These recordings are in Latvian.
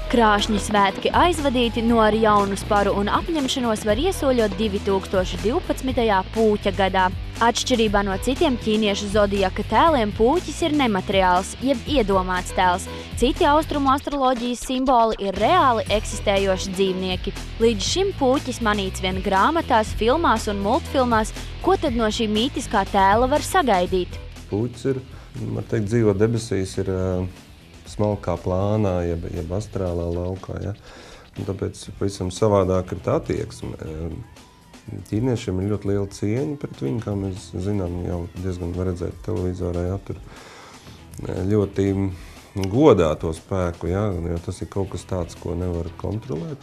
Krāšņi svētki aizvadīti, no ar jaunu sparu un apņemšanos var iesoļot 2012. Pūķa gadā. Atšķirībā no citiem ķīniešu zodiaka tēliem pūķis ir nemateriāls, jeb iedomāts tēls. Citi austrumu astroloģijas simboli ir reāli eksistējoši dzīvnieki. Līdz šim pūķis manīts vien grāmatās, filmās un multfilmās. Ko tad no šī mītiskā tēla var sagaidīt? Pūķis ir, var teikt, dzīvo debesīs, ir smalkā plānā, jeb astrālā laukā. Ja? Un tāpēc pavisam savādāk ir tā attieksme. Ķīniešiem ir ļoti liela cieņa pret viņu, kā mēs zinām, jau diezgan var redzēt televizorā. Ja? Tur ļoti godā to spēku, ja? Jo tas ir kaut kas tāds, ko nevar kontrolēt.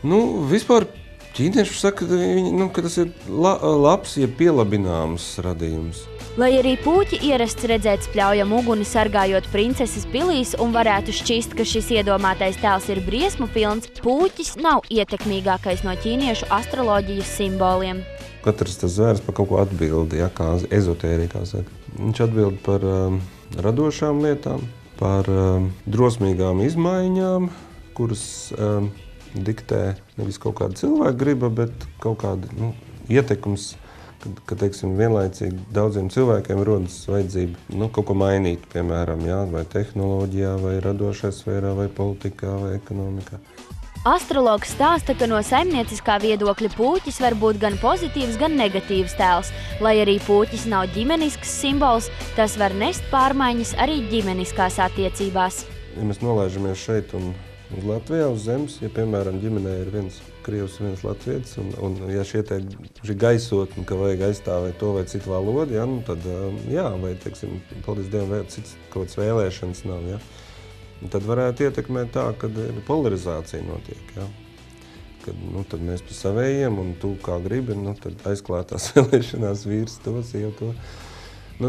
Vispār ķīnieši saka, ka tas ir labs, ja pielabināms radījums. Lai arī pūķi ierasts redzēt spļaujam uguni sargājot princeses pilīs un varētu šķist, ka šis iedomātais tēls ir briesmu pilns, pūķis nav ietekmīgākais no ķīniešu astroloģijas simboliem. Katrs tas zvērs par kaut ko atbildi, ja, kā ezotērikā saka. Viņš atbild par radošām lietām, par drosmīgām izmaiņām, kuras diktē nevis kaut kāda cilvēka griba, bet kaut kāda ietekums, kad teiksim, vienlaicīgi daudziem cilvēkiem rodas vajadzība kaut ko mainīt, piemēram, ja, vai tehnoloģijā, vai radošajā sfērā, vai politikā, vai ekonomikā. Astrologs stāsta, ka no saimnieciskā viedokļa pūķis var būt gan pozitīvs, gan negatīvs tēls. Lai arī pūķis nav ģimenisks simbols, tas var nest pārmaiņas arī ģimeniskās attiecībās. Ja mēs nolaižamies šeit un uz Latvijā, uz zemes, ja, piemēram, ģimenē ir viens krievs, viens latvietis, un ja šī gaisotne, ka vajag aizstāvēt to vai citu valodu, ja, tad, jā, vai, teiksim, paldies Dievam, vēl cits kaut kāds vēlēšanas nav, ja. Un tad varētu ietekmēt tā, kad polarizācija notiek, ja. Kad, tad mēs pa savējiem, un tu kā gribi, tad aizklātās vēlēšanās vīrs to, sieva to.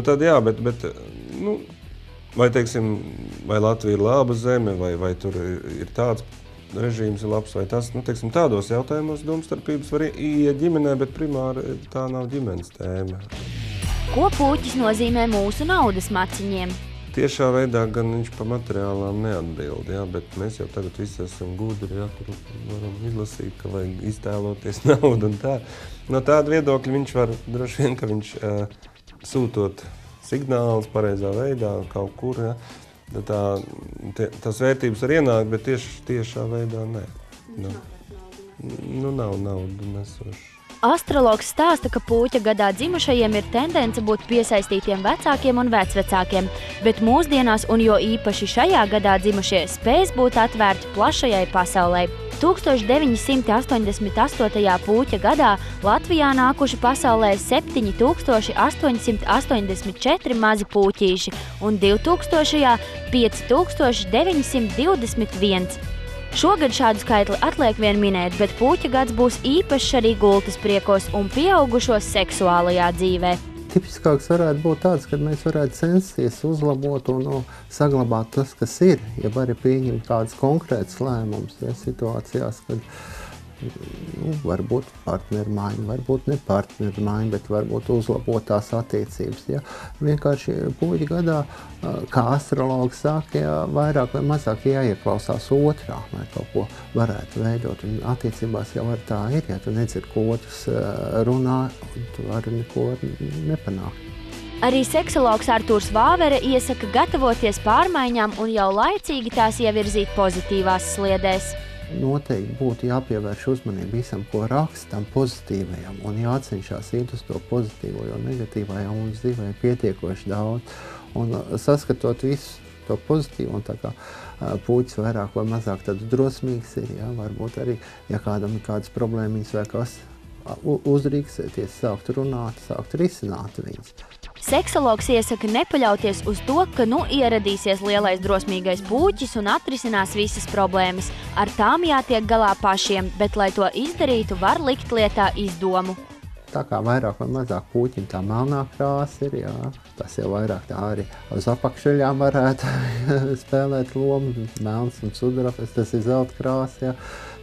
Tad jā, bet vai, teiksim, vai Latvija ir laba zeme, vai tur ir tāds režīms ir labs, vai tas, teiksim, tādos jautājumos domstarpības var iet ģimenē, bet primāri tā nav ģimenes tēma. Ko pūķis nozīmē mūsu naudas maciņiem? Tiešā veidā gan viņš pa materiālām neatbild, ja, bet mēs jau tagad visi esam gudri, ja, tur varam izlasīt, ka vajag iztēloties naudu un tā. No tāda viedokļa viņš var droši vien, ka viņš sūtot signālus pareizā veidā kaut kur, ja, tās vērtības var ienākt, bet tiešā veidā nē. Nav naudu nesoši. Astrologs stāsta, ka pūķa gadā dzimušajiem ir tendence būt piesaistītiem vecākiem un vecvecākiem, bet mūsdienās un jo īpaši šajā gadā dzimušie spēs būt atvērti plašajai pasaulē. 1988. Pūķa gadā Latvijā nākuši pasaulē 7884 mazi pūķīši un 2000. 5921. Šogad šādu skaitli atliek vien minēt, bet pūķa gads būs īpašs arī gultas priekos un pieaugušo seksuālajā dzīvē. Tipiskāks varētu būt tāds, kad mēs varētu censties uzlabot un saglabāt tas, kas ir, ja arī pieņemt kādas konkrētas lēmumus, ja, situācijās, kad varbūt partneru maiņa, varbūt ne partneru maiņa, bet varbūt uzlabot tās attiecības. Ja. Vienkārši pūķa gadā, kā astrologs saka, ja, vairāk vai mazāk jāieklausās otrā, lai kaut ko varētu veidot. Un attiecībās jau ar tā ir, ja tu nedzird, ko otrs runā, tu vari neko nepanākt. Arī seksologs Artūrs Vāvere iesaka gatavoties pārmaiņām un jau laicīgi tās ievirzīt pozitīvās sliedēs. Noteikti būtu jāpievērš uzmanību visam, ko rakstam pozitīvajam, un jācenšas iet uz to pozitīvo, jo negatīvajā mums dzīvē ir pietiekoši daudz. Un saskatot visu to pozitīvo, un tā kā pūķis vairāk vai mazāk tad drosmīgs ir, ja, varbūt arī, ja kādam ir kādas problēmas vai kas, uzrīksēties, sākt runāt, sākt risināt viņas. Seksologs iesaka nepaļauties uz to, ka ieradīsies lielais drosmīgais pūķis un atrisinās visas problēmas. Ar tām jātiek galā pašiem, bet, lai to izdarītu, var likt lietā izdomu. Tā kā vairāk vai mazāk pūķim tā melnā krāsa ir, jā, tas jau vairāk tā arī uz apakšveļām varētu spēlēt lomu, melns un sudrabs, tas ir zelta krāsa, jā,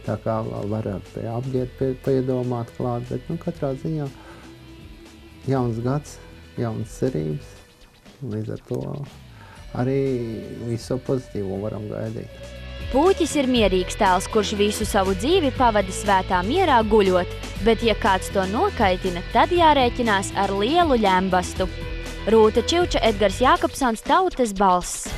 tā kā varētu pie apģērba piedomāt klāt, bet, katrā ziņā jauns gads, jaunas cerības, līdz ar to arī visu pozitīvo varam gaidīt. Pūķis ir mierīgs tēls, kurš visu savu dzīvi pavada svētā mierā guļot, bet ja kāds to nokaitina, tad jārēķinās ar lielu ļembastu. Rūta Čivča, Edgars Jākapsons, Tautas balss.